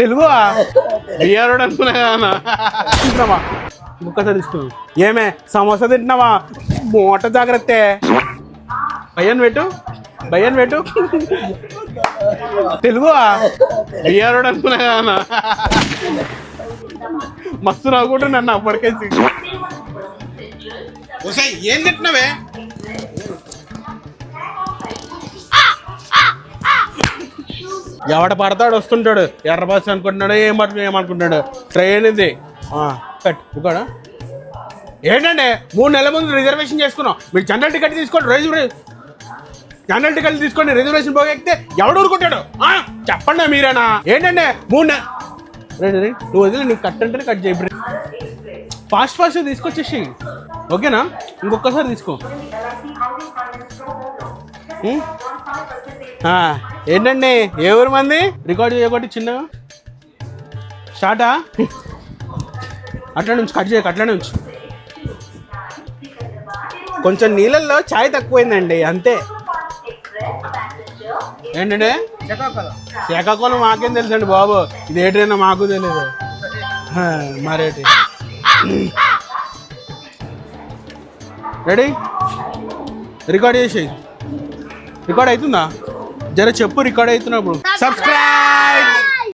తెలుగు బియ్యారోడు అనుకున్నా కదా తింటున్నావా ఇంకొకసారి తీసుకున్నావు ఏమే సమోసా తింటున్నావా మూట జాగ్రత్త భయ్యన్ పెట్టు తెలుగు బియ్యారోడు అనుకున్నా కదా మస్తు నవ్వుకుంటూ నన్ను అప్పటికేసి ఏం తింటున్నావే ఎవడ పడతాడు వస్తుంటాడు ఎర్ర బస్సు అనుకుంటున్నాడు ఏమనుకుంటున్నాడు ట్రైన్ ఇది కూడా ఏంటంటే 3 నెలల ముందు రిజర్వేషన్ చేసుకున్నాం మీరు జనరల్ టికెట్ తీసుకోండి జనరల్ టికెట్ తీసుకోండి రిజర్వేషన్ పోగెక్కితే ఎవడు ఊరుకుంటాడు చెప్పండి మీరేనా ఏంటంటే 3 నెలలు నువ్వు వదిలే నీకు కట్ అంటే కట్ చేయి ఫాస్ట్ తీసుకొచ్చేసి ఓకేనా ఇంకొకసారి తీసుకో ఏంటండి ఏ ఊరు మంది రికార్డ్ చేయబట్టి చిన్నగా స్టార్టా అట్లా నుంచి కట్ చేయక అట్లనే ఉంచు కొంచెం నీళ్ళల్లో ఛాయ్ తక్కువైందండి అంతే ఏంటంటే శ్రీకాకుళం మాకేం తెలుసండి బాబు ఇది ఏంటైనా మాకు తెలియదు మరేటి రెడీ రికార్డ్ చేసేయి రికార్డ్ అవుతుందా జర చెప్పు రికార్డ్ అవుతున్నప్పుడు సబ్స్క్రైబ్